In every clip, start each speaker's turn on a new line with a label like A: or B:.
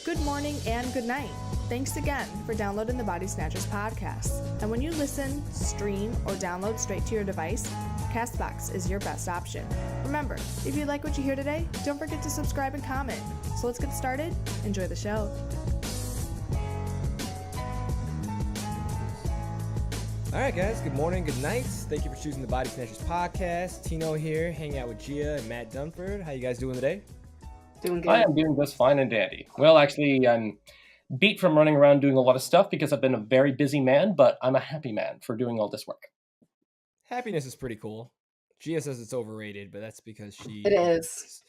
A: good morning, and good night. Thanks again for downloading the Body Snatchers podcast. And when you listen, stream, or download straight to your device, Castbox is your best option. Remember, if you like what you hear today, don't forget to subscribe and comment. So let's get started. Enjoy the show.
B: All right, guys. Good morning, good night. Thank you for choosing the Body Snatchers podcast. Tino here, hanging out with Gia and Matt Dunford. How you guys doing today?
C: Doing good.
D: I am doing just fine and dandy. Well, actually, I'm beat from running around doing a lot of stuff because I've been a very busy man, but I'm a happy man for doing all this work.
B: Happiness is pretty cool. Gia says it's overrated, but that's because she
C: It is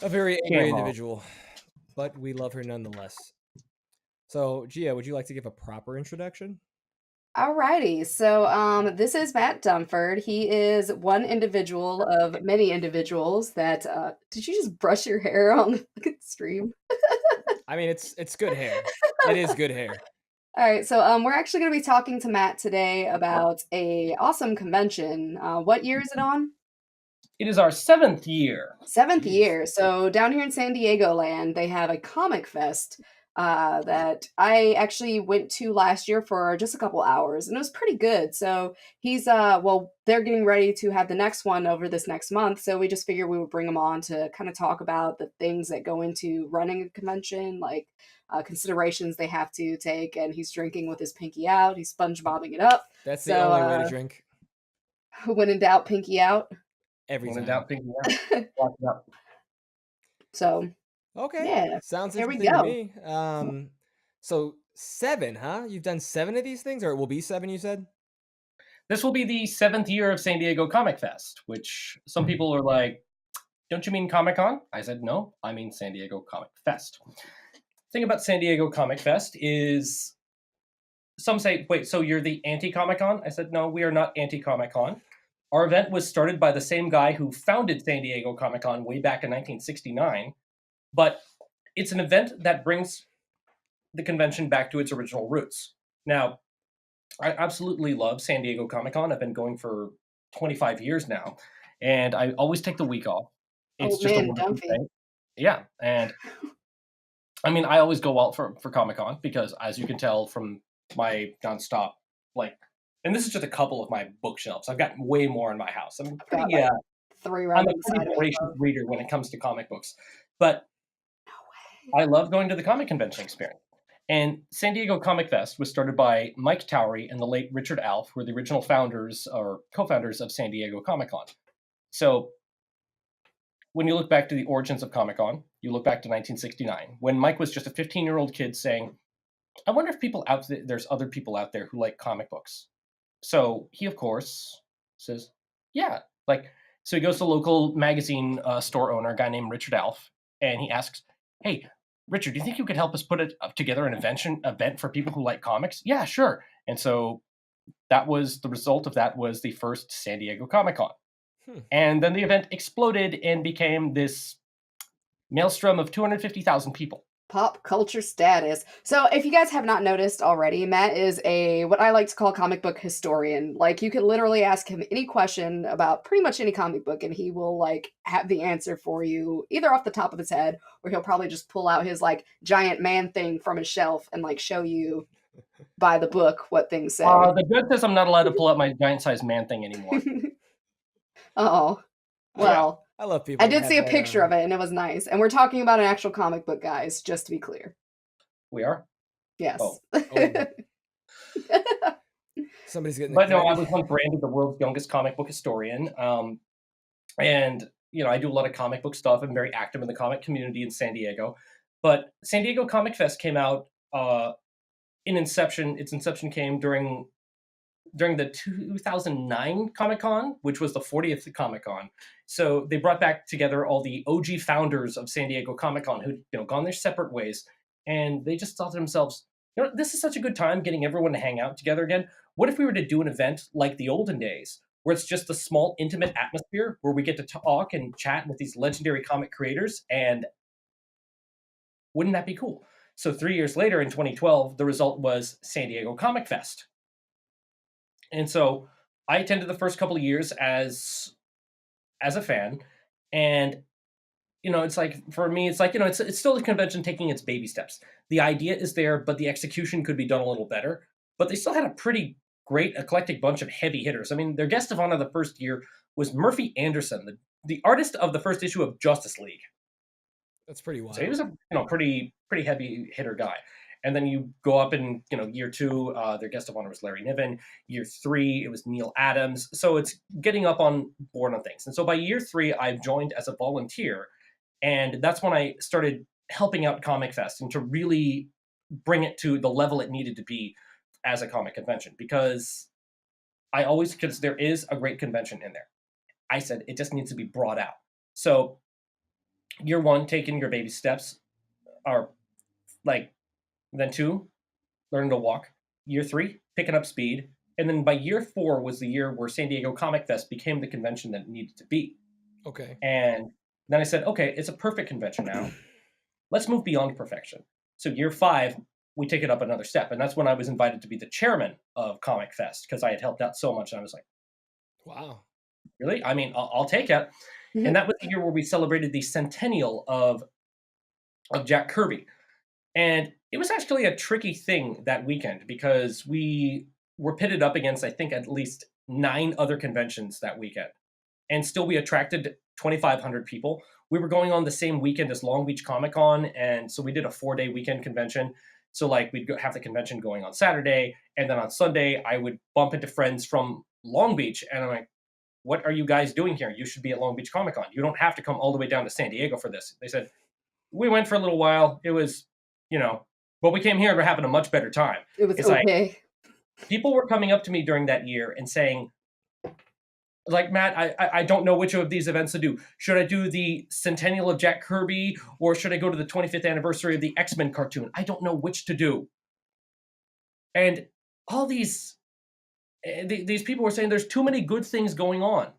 B: a very angry individual. But we love her nonetheless. So, Gia, would you like to give a proper introduction?
C: Alrighty, so this is Matt Dunford. He is one individual of many individuals that did you just brush your hair on the fucking stream?
B: I mean, it's good hair. It is good hair.
C: All right, so we're actually going to be talking to Matt today about a awesome convention. What year is it on?
D: It is our 7th year.
C: Seventh year. So down here in San Diego land, they have a comic fest that I actually went to last year for just a couple hours, and it was pretty good. So he's they're getting ready to have the next one over this next month, so we just figured we would bring him on to kind of talk about the things that go into running a convention, like considerations they have to take. And he's drinking with his pinky out. He's SpongeBobbing it up.
B: That's the only way to drink.
C: When in doubt, pinky out.
B: Every
D: When in
B: time.
D: doubt, pinky out. Lock it up.
C: So
B: Okay.
C: yeah,
B: Sounds
C: here we
B: interesting to
C: go.
B: me. So 7, huh? You've done 7 of these things, or it will be 7, you said?
D: This will be the 7th year of San Diego Comic Fest, which some people are like, don't you mean Comic-Con? I said, no, I mean San Diego Comic Fest. The thing about San Diego Comic Fest is some say, wait, so you're the anti-Comic-Con? I said, no, we are not anti-Comic-Con. Our event was started by the same guy who founded San Diego Comic-Con way back in 1969, but it's an event that brings the convention back to its original roots. Now, I absolutely love San Diego Comic-Con. I've been going for 25 years now, and I always take the week off. It's
C: Oh
D: just a
C: man,
D: wonderful
C: Dunphy.
D: thing. Yeah, and I mean, I always go out for Comic-Con because, as you can tell from my nonstop, and this is just a couple of my bookshelves. I've got way more in my house. I'm
C: Got
D: pretty,
C: like 3 right
D: I'm a
C: beside
D: pretty
C: me.
D: voracious reader when it comes to comic books, but
C: No way.
D: I love going to the comic convention experience. And San Diego Comic Fest was started by Mike Towery and the late Richard Alf, who were the original founders or co-founders of San Diego Comic-Con. So when you look back to the origins of Comic-Con, you look back to 1969, when Mike was just a 15-year-old kid saying, I wonder if there's other people out there who like comic books. So he, of course, says, yeah. So he goes to the local magazine store owner, a guy named Richard Alf, and he asks, hey, Richard, do you think you could help us put together an event for people who like comics? Yeah, sure. And so that was the result of that was the first San Diego Comic-Con. And then the event exploded and became this maelstrom of 250,000 people.
C: Pop culture status. So if you guys have not noticed already, Matt is what I like to call comic book historian. Like, you could literally ask him any question about pretty much any comic book and he will have the answer for you either off the top of his head, or he'll probably just pull out his giant man thing from his shelf and show you by the book what things say.
D: The judge says I'm not allowed to pull out my giant sized man thing anymore.
C: Oh, well,
B: I love people.
C: I did see a picture of it and it was nice. And we're talking about an actual comic book, guys, just to be clear.
D: We are?
C: Yes.
D: Oh.
B: Somebody's getting.
D: But no, I was once branded the world's youngest comic book historian. And, I do a lot of comic book stuff. I'm very active in the comic community in San Diego. But San Diego Comic Fest came out its inception came during the 2009 Comic-Con, which was the 40th Comic-Con. So they brought back together all the OG founders of San Diego Comic-Con who'd gone their separate ways. And they just thought to themselves, this is such a good time getting everyone to hang out together again. What if we were to do an event like the olden days, where it's just a small, intimate atmosphere where we get to talk and chat with these legendary comic creators? And wouldn't that be cool? So 3 years later, in 2012, the result was San Diego Comic Fest. And so I attended the first couple of years as a fan, and it's like, for me, it's like, it's still a convention taking its baby steps. The idea is there, but the execution could be done a little better. But they still had a pretty great eclectic bunch of heavy hitters. I mean, their guest of honor the first year was Murphy Anderson, the artist of the first issue of Justice League.
B: That's pretty wild.
D: So he was a pretty heavy hitter guy. And then you go up in year 2, their guest of honor was Larry Niven. Year 3, it was Neil Adams. So it's getting up on board on things. And so by year 3, I joined as a volunteer, and that's when I started helping out Comic Fest and to really bring it to the level it needed to be as a comic convention, because because there is a great convention in there. I said it just needs to be brought out. So year 1, taking your baby steps, are like, then 2, learning to walk. Year 3, picking up speed. And then by year 4 was the year where San Diego Comic Fest became the convention that it needed to be.
B: Okay.
D: And then I said, okay, it's a perfect convention now. Let's move beyond perfection. So year 5, we take it up another step. And that's when I was invited to be the chairman of Comic Fest, because I had helped out so much. And I was like,
B: wow,
D: really? I mean, I'll take it. And that was the year where we celebrated the centennial of Jack Kirby. And it was actually a tricky thing that weekend, because we were pitted up against, I think, at least 9 other conventions that weekend. And still we attracted 2,500 people. We were going on the same weekend as Long Beach Comic Con. And so we did a 4-day weekend convention. So like we'd have the convention going on Saturday. And then on Sunday, I would bump into friends from Long Beach. And I'm like, what are you guys doing here? You should be at Long Beach Comic Con. You don't have to come all the way down to San Diego for this. They said, we went for a little while. It was, but we came here and we're having a much better time.
C: It was
D: it's
C: okay.
D: Like, people were coming up to me during that year and saying, like, Matt, I don't know which of these events to do. Should I do the centennial of Jack Kirby, or should I go to the 25th anniversary of the X-Men cartoon? I don't know which to do. And all these people were saying there's too many good things going on.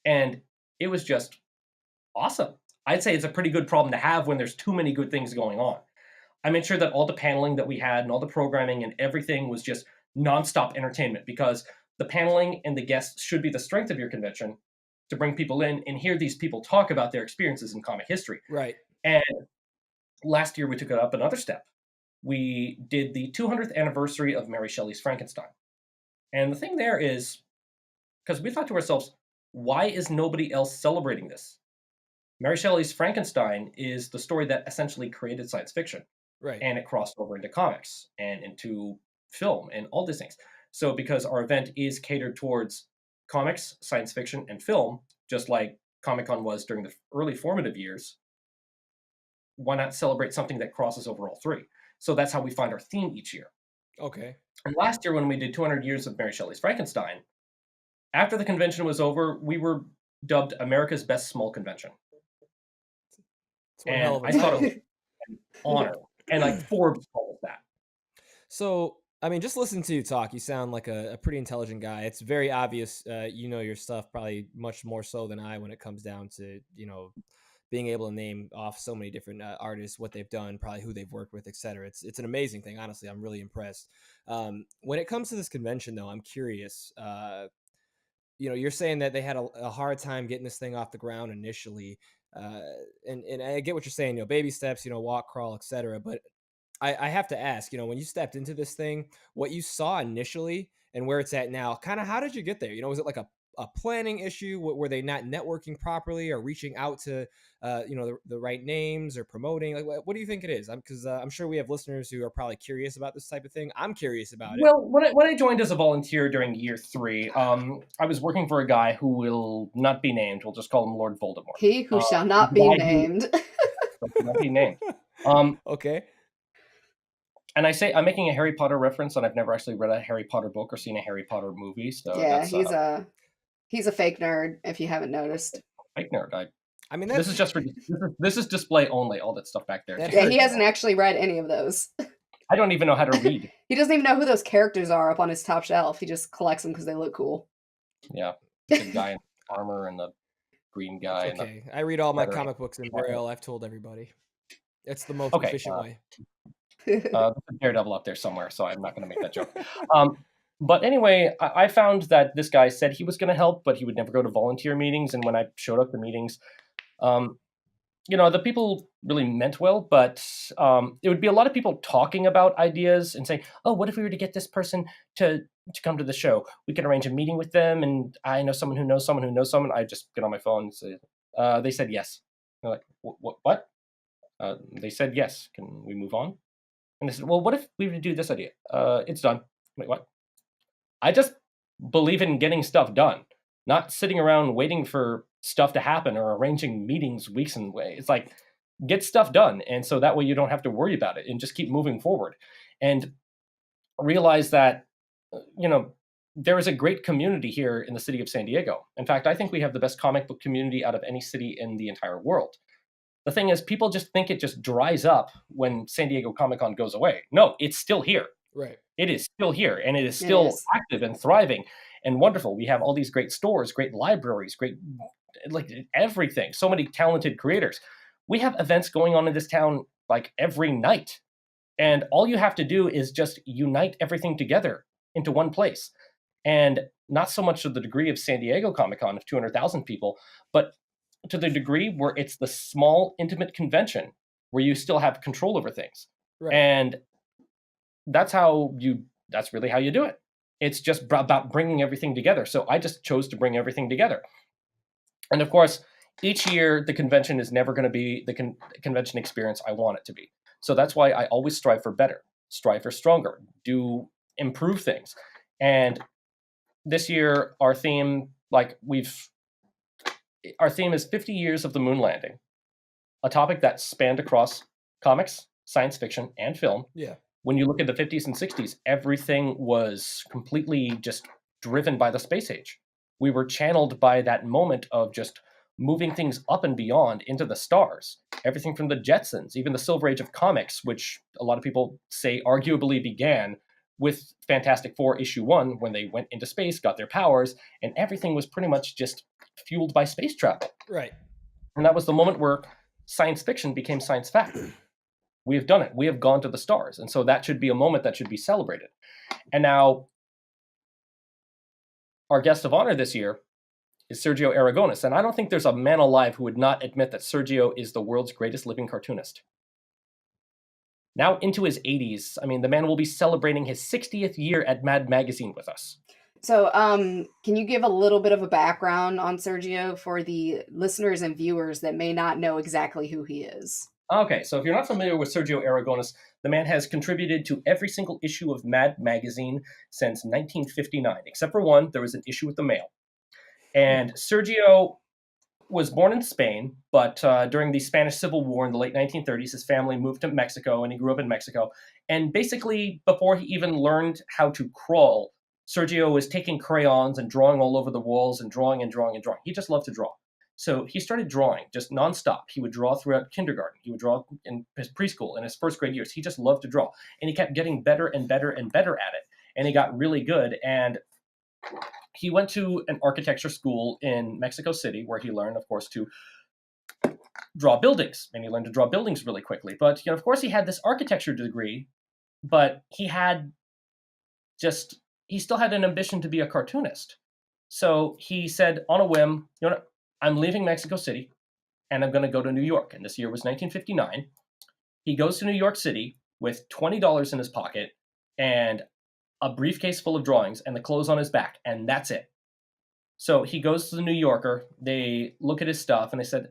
D: And it was just awesome. I'd say it's a pretty good problem to have when there's too many good things going on. I made sure that all the paneling that we had and all the programming and everything was just nonstop entertainment, because the paneling and the guests should be the strength of your convention, to bring people in and hear these people talk about their experiences in comic history.
B: Right.
D: And last year we took it up another step. We did the 200th anniversary of Mary Shelley's Frankenstein. And the thing there is, because we thought to ourselves, why is nobody else celebrating this? Mary Shelley's Frankenstein is the story that essentially created science fiction.
B: Right.
D: And it crossed over into comics and into film and all these things. So because our event is catered towards comics, science fiction, and film, just like Comic-Con was during the early formative years, why not celebrate something that crosses over all 3? So that's how we find our theme each year.
B: Okay.
D: And last year, when we did 200 years of Mary Shelley's Frankenstein, after the convention was over, we were dubbed America's Best Small Convention. And I thought it was an honor. And like Forbes called it that.
B: So, I mean, just listen to you talk. You sound like a pretty intelligent guy. It's very obvious you know your stuff probably much more so than I when it comes down to, being able to name off so many different artists, what they've done, probably who they've worked with, etc. It's an amazing thing. Honestly, I'm really impressed. When it comes to this convention, though, I'm curious. You're saying that they had a hard time getting this thing off the ground initially. And I get what you're saying, baby steps, walk, crawl, etc. But I have to ask, when you stepped into this thing, what you saw initially and where it's at now, kind of how did you get there? Was it like a planning issue? Were they not networking properly or reaching out to, the right names or promoting? Like, what do you think it is? Because I'm sure we have listeners who are probably curious about this type of thing. I'm curious about it.
D: Well, when I joined as a volunteer during year 3, I was working for a guy who will not be named. We'll just call him Lord Voldemort.
C: He who shall not be named.
D: Not be named.
B: Okay.
D: And I'm making a Harry Potter reference, and I've never actually read a Harry Potter book or seen a Harry Potter movie. So
C: yeah, he's a fake nerd, if you haven't noticed.
D: Fake nerd.
B: I mean,
D: this is just for this is display only. All that stuff back there.
C: Yeah, he hasn't actually read any of those.
D: I don't even know how to read.
C: He doesn't even know who those characters are up on his top shelf. He just collects them because they look cool.
D: Yeah, the guy in armor and the green guy.
B: Okay, I read all my comic books in Braille. I've told everybody. It's the most efficient way.
D: There's a Daredevil up there somewhere, so I'm not going to make that joke. But anyway, I found that this guy said he was going to help, but he would never go to volunteer meetings. And when I showed up to meetings, The people really meant well, but it would be a lot of people talking about ideas and saying, "Oh, what if we were to get this person to come to the show? We can arrange a meeting with them, and I know someone who knows someone who knows someone." I just get on my phone and say, "They said yes." They're like, "What? They said yes. Can we move on?" And they said, "Well, what if we were to do this idea? It's done." Wait, what? I just believe in getting stuff done, not sitting around waiting for stuff to happen or arranging meetings weeks and way. It's like get stuff done, and so that way you don't have to worry about it and just keep moving forward, and realize that there is a great community here in the city of San Diego. In fact, I think we have the best comic book community out of any city in the entire world. The thing is, people just think it just dries up when San Diego Comic-Con goes away. No, it's still here.
B: Right.
D: It is still here, and it is
C: It
D: still
C: is.
D: active and thriving and wonderful. We have all these great stores, great libraries, great like everything. So many talented creators. We have events going on in this town like every night. And all you have to do is just unite everything together into one place. And not so much to the degree of San Diego Comic-Con of 200,000 people, but to the degree where it's the small, intimate convention where you still have control over things.
B: Right.
D: And that's really how you do it. It's just about bringing everything together. So I just chose to bring everything together. And of course, each year the convention is never going to be the convention experience I want it to be. So that's why I always strive for better, strive for stronger, improve things. And this year our theme is 50 years of the moon landing, a topic that spanned across comics, science fiction, and film.
B: Yeah.
D: When you look at the 50s and 60s, everything was completely just driven by the space age. We were channeled by that moment of just moving things up and beyond into the stars. Everything from the Jetsons, even the Silver Age of comics, which a lot of people say arguably began with Fantastic Four issue 1 when they went into space, got their powers, and everything was pretty much just fueled by space travel.
B: Right.
D: And that was the moment where science fiction became science fact. We have done it. We have gone to the stars. And so that should be a moment that should be celebrated. And now our guest of honor this year is Sergio Aragonés. And I don't think there's a man alive who would not admit that Sergio is the world's greatest living cartoonist. Now into his 80s, I mean, the man will be celebrating his 60th year at Mad Magazine with us.
C: So, can you give a little bit of a background on Sergio for the listeners and viewers that may not know exactly who he is?
D: Okay, so if you're not familiar with Sergio Aragonés, the man has contributed to every single issue of Mad Magazine since 1959. Except for one, there was an issue with the Mail. And Sergio was born in Spain, but during the Spanish Civil War in the late 1930s, his family moved to Mexico, and he grew up in Mexico. And basically, before he even learned how to crawl, Sergio was taking crayons and drawing all over the walls and drawing and drawing and drawing. He just loved to draw. So he started drawing just nonstop. He would draw throughout kindergarten. He would draw in his preschool, in his first grade years. He just loved to draw. And he kept getting better and better and better at it. And he got really good. And he went to an architecture school in Mexico City where he learned, of course, to draw buildings. And he learned to draw buildings really quickly. But, of course, he had this architecture degree, but he still had an ambition to be a cartoonist. So he said on a whim, I'm leaving Mexico City and I'm going to go to New York. And this year was 1959. He goes to New York City with $20 in his pocket and a briefcase full of drawings and the clothes on his back. And that's it. So he goes to the New Yorker. They look at his stuff and they said,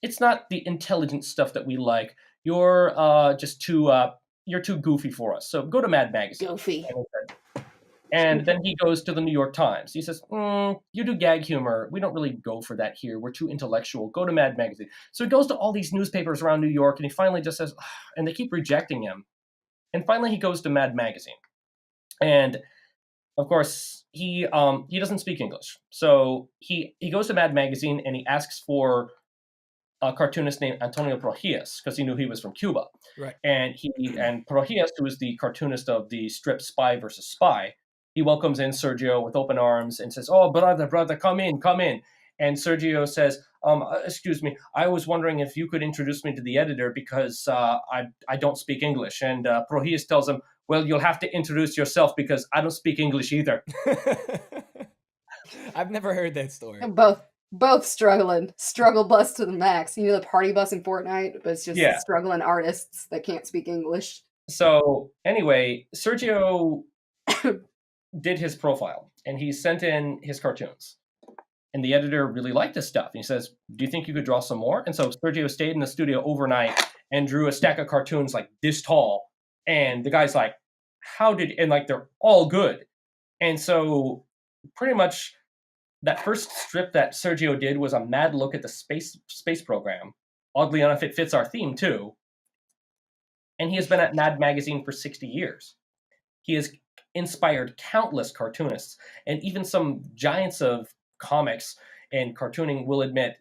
D: it's not the intelligent stuff that we like. You're you're too goofy for us. So go to Mad Magazine.
C: Goofy.
D: And then he goes to the New York Times. He says, you do gag humor. We don't really go for that here. We're too intellectual. Go to Mad Magazine. So he goes to all these newspapers around New York, and he finally just says, and they keep rejecting him. And finally he goes to Mad Magazine. And, of course, he doesn't speak English. So he goes to Mad Magazine, and he asks for a cartoonist named Antonio Prohias, because he knew he was from Cuba.
B: Right.
D: And Prohias, who is the cartoonist of the strip Spy vs. Spy, he welcomes in Sergio with open arms and says, "Oh, brother, come in. And Sergio says, excuse me, I was wondering if you could introduce me to the editor because I don't speak English." And Prohias tells him, "Well, you'll have to introduce yourself because I don't speak English either."
B: I've never heard that story.
C: Both struggling. Struggle bus to the max. You know, the party bus in Fortnite, but it's just
D: Yeah.
C: struggling artists that can't speak English.
D: So anyway, Sergio did his profile and he sent in his cartoons. And the editor really liked his stuff. And he says, do you think you could draw some more? And so Sergio stayed in the studio overnight and drew a stack of cartoons like this tall. And the guy's like, and like, they're all good. And so pretty much that first strip that Sergio did was a mad look at the space program. Oddly enough, it fits our theme too. And he has been at Mad Magazine for 60 years. He has inspired countless cartoonists, and even some giants of comics and cartooning will admit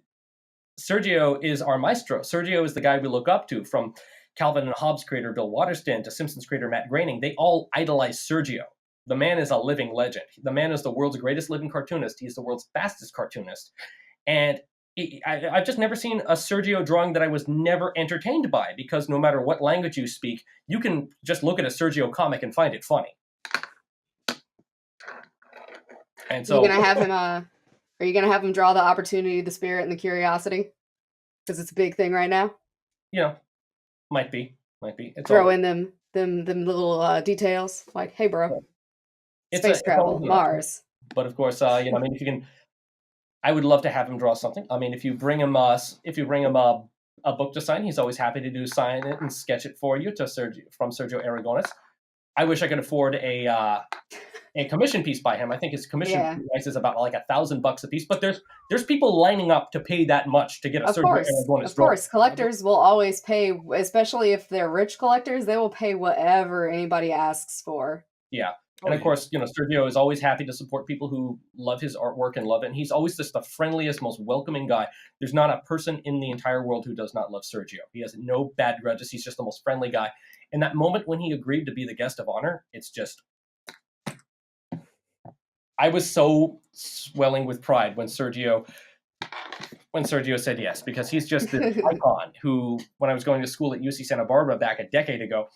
D: Sergio is our maestro. Sergio is the guy we look up to, from Calvin and Hobbes creator Bill Waterston to Simpsons creator Matt Groening. They all idolize Sergio. The man is a living legend. The man is the world's greatest living cartoonist. He's the world's fastest cartoonist. And I've just never seen a Sergio drawing that I was never entertained by, because no matter what language you speak, you can just look at a Sergio comic and find it funny. And so,
C: Are you gonna have him draw the opportunity, the spirit, and the curiosity? Because it's a big thing right now.
D: Might be. It's
C: Throw in them little details, like, hey, bro, space travel, Mars.
D: But of course, I mean, if you can, I would love to have him draw something. I mean, if you bring him a book to sign, he's always happy to sign it and sketch it for you from Sergio Aragonis. I wish I could afford a commission piece by him. I think his commission price is about like $1,000 a piece. But there's people lining up to pay that much to get a Sergio Aragonis. Of course,
C: collectors will always pay, especially if they're rich collectors. They will pay whatever anybody asks for.
D: Yeah. And of course, Sergio is always happy to support people who love his artwork and love it. And he's always just the friendliest, most welcoming guy. There's not a person in the entire world who does not love Sergio. He has no bad grudges. He's just the most friendly guy. And that moment when he agreed to be the guest of honor, it's just... I was so swelling with pride when Sergio said yes, because he's just this icon who, when I was going to school at UC Santa Barbara back a decade ago,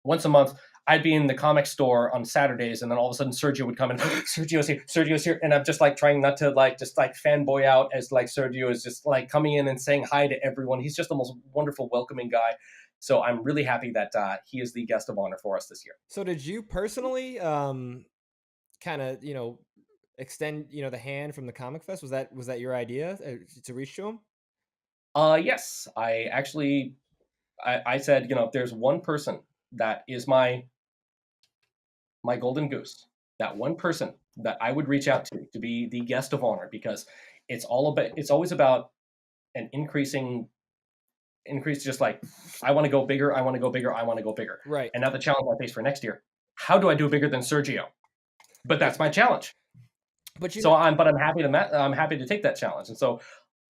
D: once a month, I'd be in the comic store on Saturdays, and then all of a sudden Sergio would come in. Sergio's here. And I'm just like trying not to just fanboy out, as like Sergio is just like coming in and saying hi to everyone. He's just the most wonderful, welcoming guy. So I'm really happy that he is the guest of honor for us this year.
B: So did you personally kind of, extend, the hand from the Comic Fest? Was that your idea to reach to him?
D: Yes, I actually, I said, if there's one person that is my golden goose, that one person that I would reach out to be the guest of honor, because it's always about an increase, just like, I want to go bigger. Right. And now the challenge I face for next year, how do I do bigger than Sergio? But that's my challenge. I'm happy to take that challenge. And so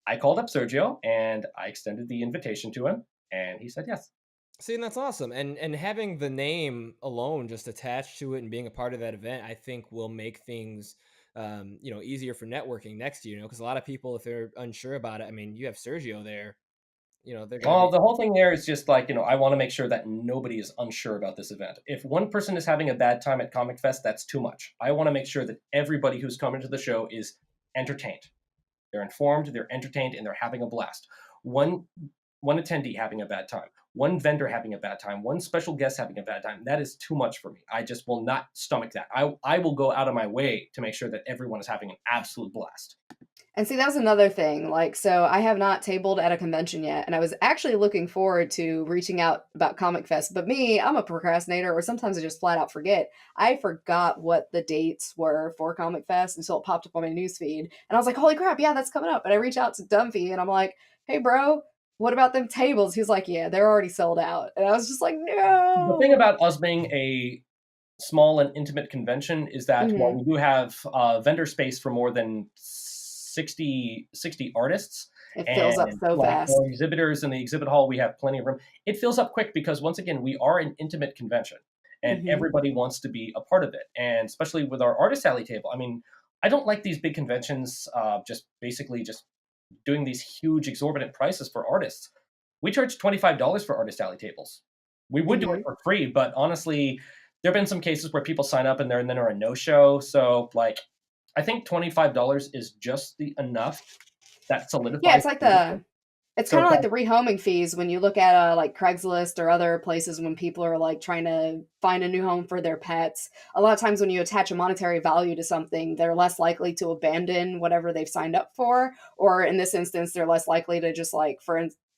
D: I called up Sergio and I extended the invitation to him, and he said yes.
B: See, and that's awesome. And having the name alone just attached to it and being a part of that event, I think will make things, easier for networking next year, because a lot of people, if they're unsure about it, I mean, you have Sergio there, the
D: whole thing there is just like, I want to make sure that nobody is unsure about this event. If one person is having a bad time at Comic Fest, that's too much. I want to make sure that everybody who's coming to the show is entertained. They're informed, they're entertained, and they're having a blast. One attendee having a bad time, one vendor having a bad time, one special guest having a bad time, that is too much for me. I just will not stomach that. I will go out of my way to make sure that everyone is having an absolute blast.
C: And see, that was another thing. So I have not tabled at a convention yet, and I was actually looking forward to reaching out about Comic Fest. But me, I'm a procrastinator, or sometimes I just flat out forget. I forgot what the dates were for Comic Fest until it popped up on my newsfeed. And I was like, holy crap, yeah, that's coming up. And I reach out to Dunford, and I'm like, hey, bro, what about them tables? He's like, yeah, they're already sold out. And I was just like, no.
D: The thing about us being a small and intimate convention is that while we do have vendor space for more than 60 artists,
C: it fills up so fast.
D: For exhibitors in the exhibit hall, we have plenty of room. It fills up quick because, once again, we are an intimate convention, and everybody wants to be a part of it. And especially with our artist alley table, I mean, I don't like these big conventions just doing these huge exorbitant prices for artists. We charge $25 for artist alley tables. We would do it for free, but honestly, there have been some cases where people sign up and then are a no-show. So, like, I think $25 is just enough that solidifies.
C: Yeah, it's like it's
D: So
C: kind of
D: it's
C: like the rehoming fees when you look at like Craigslist or other places when people are like trying to find a new home for their pets. A lot of times when you attach a monetary value to something, they're less likely to abandon whatever they've signed up for, or in this instance, they're less likely to just like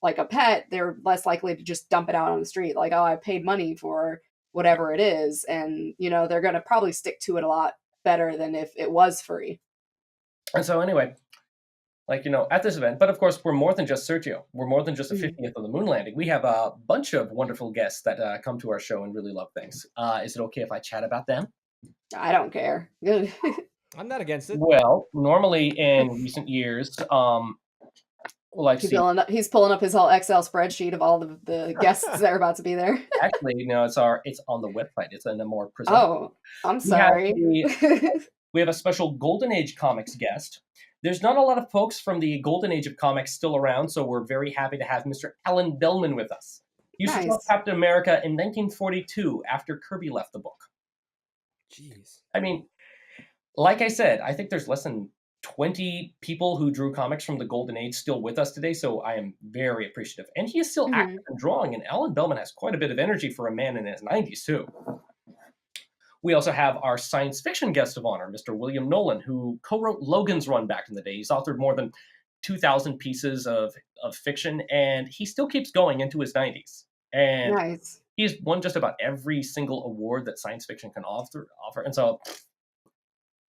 C: like a pet, they're less likely to just dump it out on the street. Like, oh, I paid money for whatever it is, and you know they're going to probably stick to it a lot better than if it was free.
D: And so anyway, like, at this event, but of course, we're more than just Sergio. We're more than just the
C: Mhm.
D: 50th of the moon landing. We have a bunch of wonderful guests that come to our show and really love things. Is it okay if I chat about them?
C: I don't care.
B: I'm not against it.
D: Well, normally in recent years, well, I've seen,
C: He's pulling up his whole Excel spreadsheet of all the guests that are about to be there.
D: actually, it's on the website. It's in a more presentable.
C: Oh, I'm
D: We have
C: sorry.
D: we have a special Golden Age comics guest. There's not a lot of folks from the Golden Age of comics still around, so we're very happy to have Mr. Alan Bellman with us. He used to draw
C: Nice.
D: Captain America in 1942 after Kirby left the book.
B: Jeez.
D: I mean, like I said, I think there's less than 20 people who drew comics from the Golden Age still with us today, so I am very appreciative. And he is still
C: Mhm.
D: active in drawing, and Alan Bellman has quite a bit of energy for a man in his 90s, too. We also have our science fiction guest of honor, Mr. William Nolan, who co-wrote Logan's Run back in the day. He's authored more than 2,000 pieces of fiction, and he still keeps going into his 90s. And
C: Nice.
D: he's won just about every single award that science fiction can offer. And so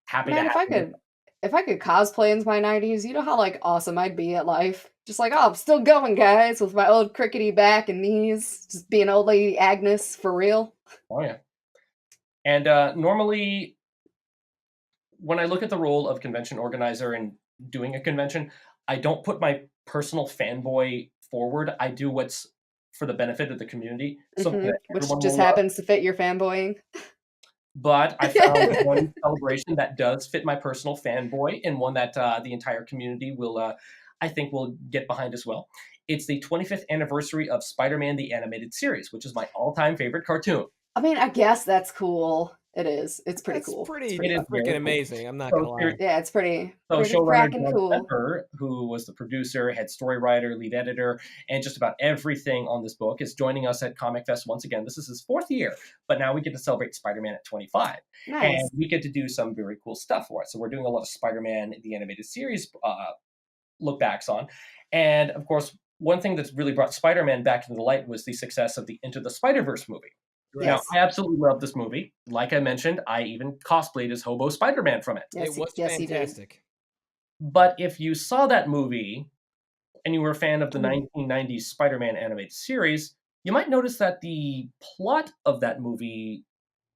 D: happy
C: Man,
D: to have him.
C: if I could cosplay into my 90s, you know how like awesome I'd be at life. Just like, oh, I'm still going, guys, with my old crickety back and knees, just being old lady Agnes for real.
D: Oh, yeah. And normally, when I look at the role of convention organizer and doing a convention, I don't put my personal fanboy forward. I do what's for the benefit of the community, something that
C: Which
D: everyone
C: just
D: will love.
C: happens to fit your fanboying.
D: But I found one celebration that does fit my personal fanboy, and one that the entire community will, I think, will get behind as well. It's the 25th anniversary of Spider-Man the Animated Series, which is my all-time favorite cartoon.
C: I mean, I guess that's cool. It is. It's pretty
B: That's
C: cool.
B: pretty
D: It is very
B: freaking
D: cool.
B: amazing. I'm not
D: So
B: gonna lie.
C: Yeah, it's pretty
D: showrunner
C: fracking
D: John
C: cool.
D: Pepper, who was the producer, head story writer, lead editor, and just about everything on this book, is joining us at Comic Fest once again. This is his 4th year, but now we get to celebrate Spider-Man at 25.
C: Nice.
D: And we get to do some very cool stuff for it. So we're doing a lot of Spider-Man the Animated Series look backs on. And of course, one thing that's really brought Spider-Man back into the light was the success of the Into the Spider-Verse movie. Now,
C: Yes.
D: I absolutely love this movie. Like I mentioned, I even cosplayed as Hobo Spider-Man from it.
C: Yes,
B: It was
C: yes, he did.
B: fantastic.
D: But if you saw that movie and you were a fan of the
C: Mhm.
D: 1990s Spider-Man animated series, you might notice that the plot of that movie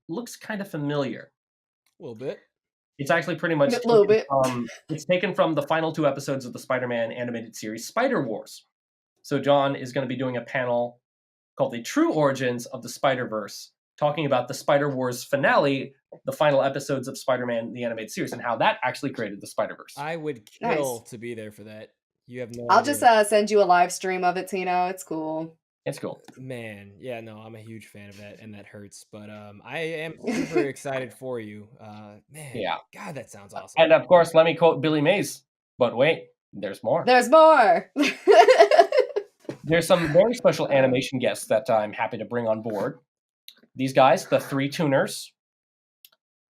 D: looks kind of familiar.
B: A little bit.
D: It's actually pretty much
C: A little bit.
D: It's taken from the final 2 episodes of the Spider-Man animated series, Spider Wars. So John is going to be doing a panel called The True Origins of the Spider-Verse, talking about the Spider Wars finale, the final episodes of Spider-Man the animated series, and how that actually created the Spider-Verse.
B: I would
C: Nice.
B: kill to be there for that. You have no
C: I'll
B: idea.
C: just send you a live stream of it, Tino. It's cool.
D: It's cool.
B: Man, yeah, no, I'm a huge fan of that, and that hurts. But I am super excited for you. Man,
D: Yeah.
B: God, that sounds awesome.
D: And of course, let me quote Billy Mays. But wait, there's more.
C: There's more.
D: There's some very special animation guests that I'm happy to bring on board. These guys, the 3 Tuners,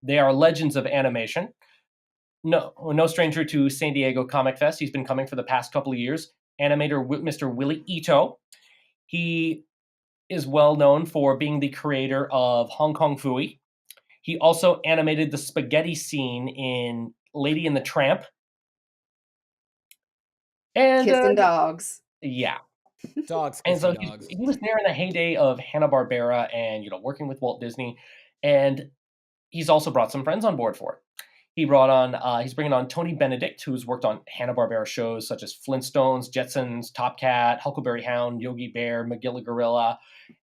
D: they are legends of animation. No stranger to San Diego Comic Fest. He's been coming for the past couple of years. Animator Mr. Willie Ito. He is well known for being the creator of Hong Kong Phooey. He also animated the spaghetti scene in Lady and the Tramp. And
C: Kissing dogs.
D: yeah.
B: Dogs,
D: And so
B: kissing dogs.
D: he was there in the heyday of Hanna-Barbera and working with Walt Disney, and he's also brought some friends on board for it. He's bringing on Tony Benedict, who's worked on Hanna-Barbera shows such as Flintstones, Jetsons, Top Cat, Huckleberry Hound, Yogi Bear, Magilla Gorilla,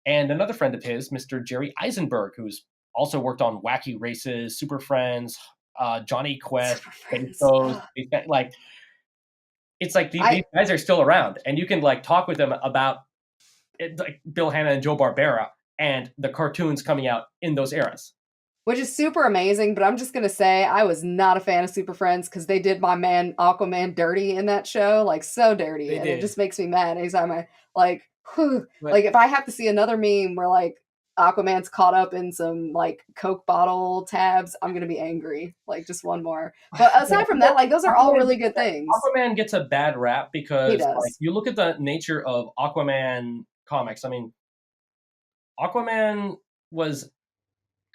D: and another friend of his, Mr. Jerry Eisenberg, who's also worked on Wacky Races, Super Friends, Johnny Quest,
C: Friends.
D: Shows, like. It's like these guys are still around, and you can talk with them about it, like Bill Hanna and Joe Barbera and the cartoons coming out in those eras.
C: which is super amazing. But I'm just gonna say I was not a fan of Super Friends because they did my man Aquaman dirty in that show, like so dirty,
B: They
C: and it
B: did.
C: just makes me mad anytime I like,
B: But
C: like if I have to see another meme where like Aquaman's caught up in some like Coke bottle tabs, I'm gonna be angry. Like just one more. But
D: Yeah,
C: aside from that, like those are all really good things.
D: Aquaman gets a bad rap
C: He
D: because like
C: does.
D: you look at the nature of Aquaman comics. I mean, Aquaman was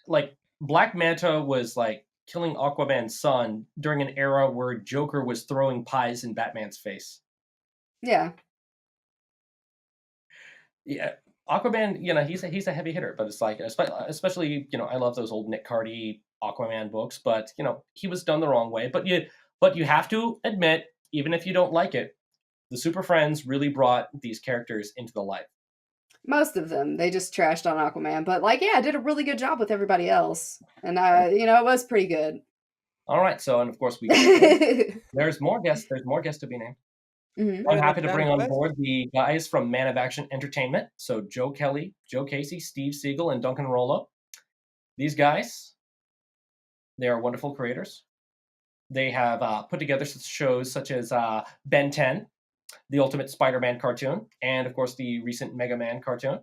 D: like Black Manta was like killing Aquaman's son during an era where Joker was throwing pies in Batman's face.
C: Yeah.
D: Yeah, Aquaman, he's a heavy hitter, but it's like especially I love those old Nick Cardy Aquaman books, but he was done the wrong way. But you have to admit, even if you don't like it, the Super Friends really brought these characters into the light.
C: Most of them. They just trashed on Aquaman. But like, yeah, I did a really good job with everybody else. And it was pretty good.
D: All right, so and of course we
C: hmm
D: there's more guests. There's more guests to be named. I'm
B: better
D: happy to
B: than
D: bring on
B: Best.
D: board the guys from Man of Action Entertainment. So Joe Kelly, Joe Casey, Steve Siegel, and Duncan Rollo. These guys, they are wonderful creators. They have put together shows such as Ben 10, the Ultimate Spider-Man cartoon, and of course the recent Mega Man cartoon.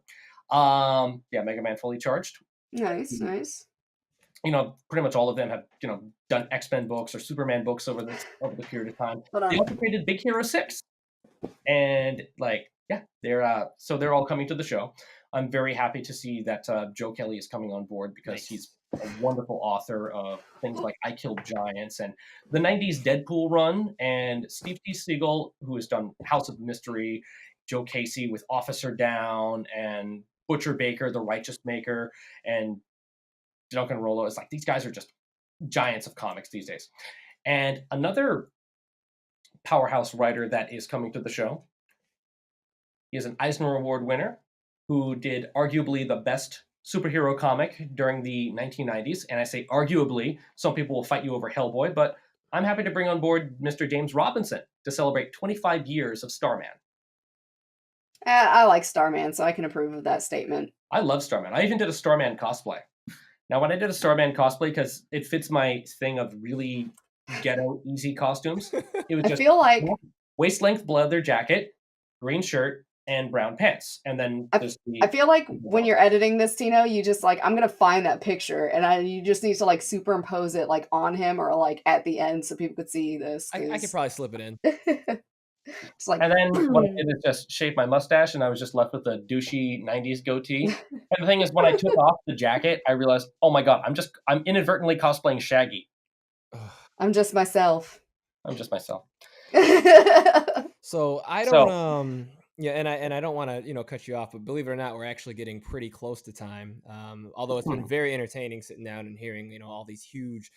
D: Mega Man Fully Charged.
C: Nice, nice.
D: Pretty much all of them have done X-Men books or Superman books over the period of time.
C: Hold on.
D: They also created Big Hero 6, and they're all coming to the show. I'm very happy to see that Joe Kelly is coming on board because he's a wonderful author of things like I Killed Giants and the 90s Deadpool run, and Steve T. Siegel, who has done House of Mystery, Joe Casey with Officer Down, and Butcher Baker, The Righteous Maker, and Duncan Rollo. It's like these guys are just giants of comics these days. And another powerhouse writer that is coming to the show, he is an Eisner Award winner who did arguably the best superhero comic during the 1990s. And I say arguably, some people will fight you over Hellboy, but I'm happy to bring on board Mr. James Robinson to celebrate 25 years of Starman.
C: I like Starman, so I can approve of that statement.
D: I love Starman. I even did a Starman cosplay. Now, when I did a Starman cosplay, because it fits my thing of really ghetto, easy costumes, it was
C: I
D: just
C: feel like
D: waist-length leather jacket, green shirt, and brown pants. And then
C: I feel like when you're editing this, Tino, you just like, I'm gonna find that picture and you just need to like superimpose it like on him or like at the end so people could see this.
B: I could probably slip it in.
C: Just like,
D: and then what I did is just shave my mustache, and I was just left with a douchey 90s goatee. And the thing is, when I took off the jacket, I realized, oh my god, I'm inadvertently cosplaying Shaggy.
C: I'm just myself.
D: I'm just myself.
B: So I don't and I don't want to cut you off, but believe it or not, we're actually getting pretty close to time. Although it's been very entertaining sitting down and hearing all these huge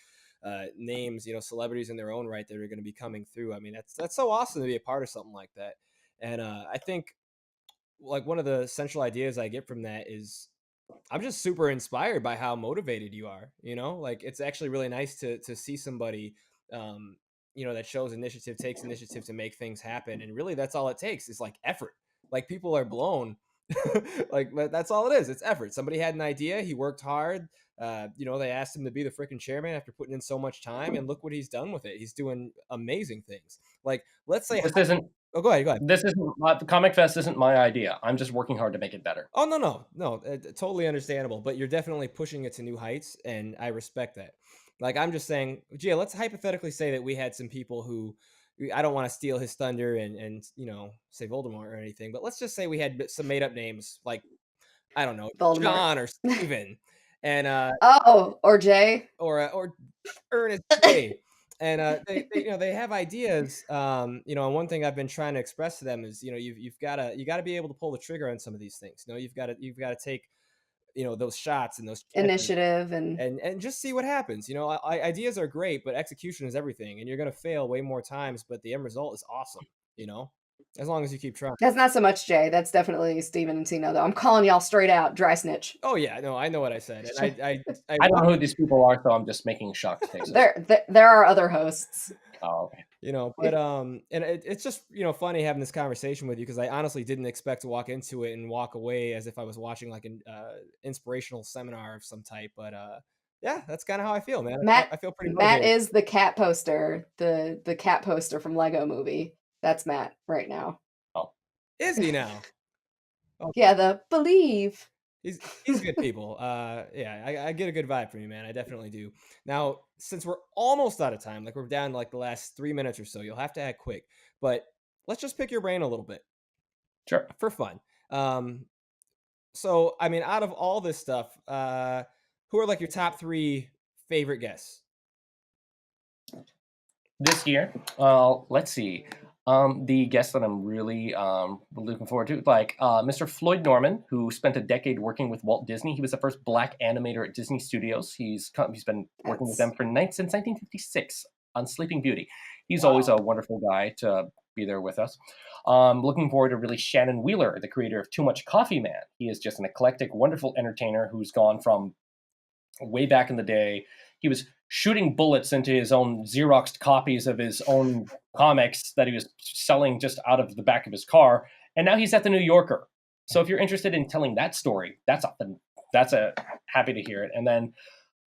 B: names, celebrities in their own right that are going to be coming through. I mean, that's so awesome to be a part of something like that. And I think like one of the central ideas I get from that is I'm just super inspired by how motivated you are. Like it's actually really nice to see somebody that shows initiative, takes initiative to make things happen. And really that's all it takes is like effort. Like people are blown. Like that's all it is. It's effort. Somebody had an idea, he worked hard. They asked him to be the freaking chairman after putting in so much time, and look what he's done with it. He's doing amazing things. Like, let's say
D: this isn't.
B: Oh, go ahead.
D: This isn't the Comic Fest. Isn't my idea. I'm just working hard to make it better.
B: Oh no, totally understandable. But you're definitely pushing it to new heights, and I respect that. Like I'm just saying, Gia, let's hypothetically say that we had some people who. I don't want to steal his thunder and say Voldemort or anything, but let's just say we had some made up names like I don't know,
C: Voldemort.
B: John or Steven. And
C: or Jay
B: or Ernest J. And they have ideas. And one thing I've been trying to express to them is you've got to be able to pull the trigger on some of these things. You've got to take those shots and those
C: initiative
B: and just see what happens. Ideas are great, but execution is everything, and you're gonna fail way more times, but the end result is awesome. As long as you keep trying.
C: That's not so much Jay. That's definitely Steven and Tino, though. I'm calling y'all straight out, dry snitch.
B: Oh yeah, no, I know what I said. And
D: I don't know who these people are, so I'm just making shocked faces.
C: There are other hosts.
D: Oh, okay.
B: But and it's just funny having this conversation with you because I honestly didn't expect to walk into it and walk away as if I was watching like an inspirational seminar of some type. But Yeah, that's kind of how I feel, man.
C: Matt
B: I feel pretty
C: Matt
B: motivated.
C: is the cat poster, the cat poster from Lego Movie. That's Matt right now.
D: Oh,
B: Is he now? Okay.
C: Yeah, the believe.
B: He's good people. Yeah, I get a good vibe from you, man. I definitely do. Now, since we're almost out of time, like we're down to like the last 3 minutes or so, you'll have to act quick. But let's just pick your brain a little bit
D: sure.
B: for fun. So I mean, out of all this stuff, who are like your top 3 favorite guests?
D: This year, let's see. The guest that I'm really looking forward to, like Mr. Floyd Norman, who spent a decade working with Walt Disney. He was the first Black animator at Disney Studios. He's been working with them since 1956 on Sleeping Beauty. He's always a wonderful guy to be there with us. Looking forward to really Shannon Wheeler, the creator of Too Much Coffee Man. He is just an eclectic, wonderful entertainer who's gone from way back in the day. He was shooting bullets into his own Xeroxed copies of his own comics that he was selling just out of the back of his car. And now he's at the New Yorker. So if you're interested in telling that story, that's a happy to hear it. And then,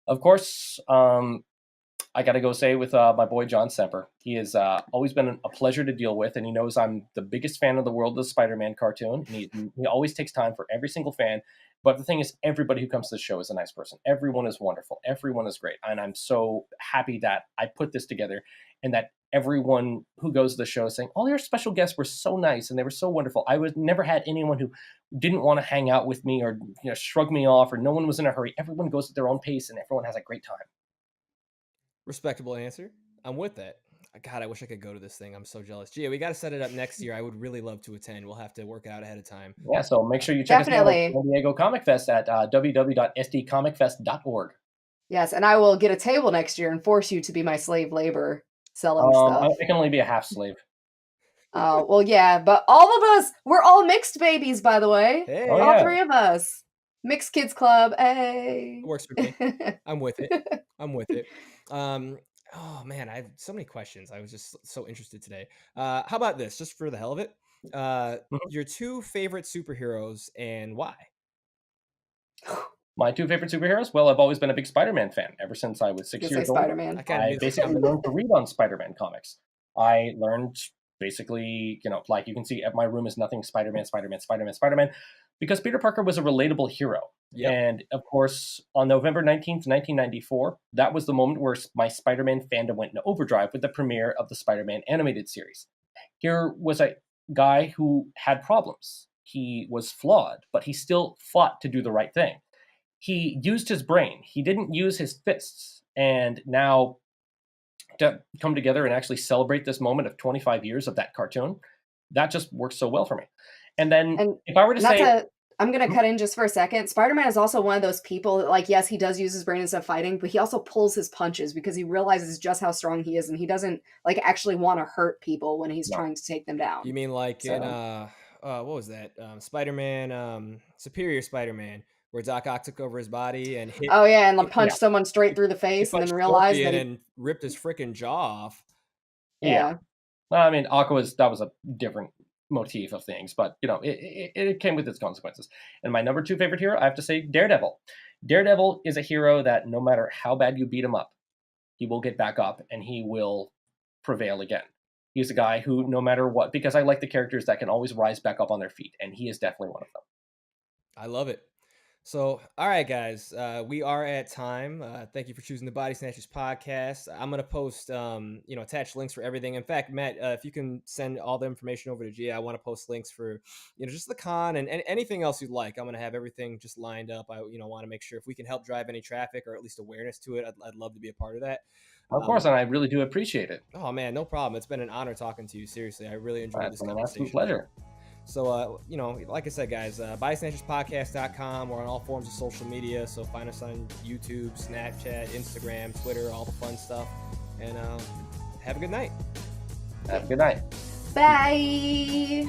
D: of course, I got to go say with my boy John Semper. He has always been a pleasure to deal with, and he knows I'm the biggest fan of the world of the Spider-Man cartoon. And he always takes time for every single fan. But the thing is, everybody who comes to the show is a nice person. Everyone is wonderful. Everyone is great. And I'm so happy that I put this together and that everyone who goes to the show is saying, all your special guests were so nice and they were so wonderful. I never had anyone who didn't want to hang out with me or shrug me off, or no one was in a hurry. Everyone goes at their own pace and everyone has a great time.
B: Respectable answer. I'm with that. God, I wish I could go to this thing. I'm so jealous. Gia, we got to set it up next year. I would really love to attend. We'll have to work it out ahead of time.
D: Yeah, so make sure you check us out
C: Definitely.
D: at San Diego Comic Fest at www.sdcomicfest.org.
C: Yes, and I will get a table next year and force you to be my slave labor selling stuff.
D: I can only be a half slave.
C: Oh, well, yeah, but all of us, we're all mixed babies, by the way.
B: Hey.
D: Oh,
C: All
D: yeah.
C: 3 of us. Mixed Kids Club, hey.
B: Works for me. I'm with it. I'm with it. Oh man, I have so many questions. I was just so interested today. How about this, just for the hell of it? Your 2 favorite superheroes and why?
D: My 2 favorite superheroes? Well, I've always been a big Spider-Man fan ever since I was 6
C: You say
D: years old.
C: Spider-Man.
D: I basically learned to read on Spider-Man comics. I learned basically, like you can see, my room is nothing Spider-Man, Spider-Man, Spider-Man, Spider-Man, because Peter Parker was a relatable hero.
B: Yep.
D: And of course, on November 19th, 1994, that was the moment where my Spider-Man fandom went into overdrive with the premiere of the Spider-Man animated series. Here was a guy who had problems. He was flawed, but he still fought to do the right thing. He used his brain. He didn't use his fists. And now to come together and actually celebrate this moment of 25 years of that cartoon, that just works so well for me. And then if I were to say...
C: I'm going to cut in just for a second. Spider-Man is also one of those people that, like, yes, he does use his brain instead of fighting, but he also pulls his punches because he realizes just how strong he is, and he doesn't, like, actually want to hurt people when he's trying to take them down.
B: You mean like in, what was that? Spider-Man, Superior Spider-Man, where Doc Ock took over his body and hit...
C: Oh, yeah, and like punched someone straight through the face and then realized that
B: and ripped his freaking jaw off.
C: Yeah.
D: Well, I mean, that was a different motif of things, but it came with its consequences. And my number 2 favorite hero, I have to say, Daredevil. Daredevil is a hero that no matter how bad you beat him up, he will get back up and he will prevail again. He's a guy who, no matter what, because I like the characters that can always rise back up on their feet, and he is definitely one of them.
B: I love it. So, all right, guys, we are at time. Thank you for choosing the Body Snatchers podcast. I'm going to post, attach links for everything. In fact, Matt, if you can send all the information over to Gia, I want to post links for, just the con and anything else you'd like. I'm going to have everything just lined up. I, want to make sure if we can help drive any traffic or at least awareness to it, I'd love to be a part of that.
D: Of course, and I really do appreciate it.
B: Oh, man, no problem. It's been an honor talking to you. Seriously, I really enjoyed this conversation.
D: It's been an absolute pleasure.
B: So, like I said, guys, bodysnatcherspodcast.com. We're on all forms of social media. So find us on YouTube, Snapchat, Instagram, Twitter, all the fun stuff. And have a good night.
D: Have a good night.
C: Bye.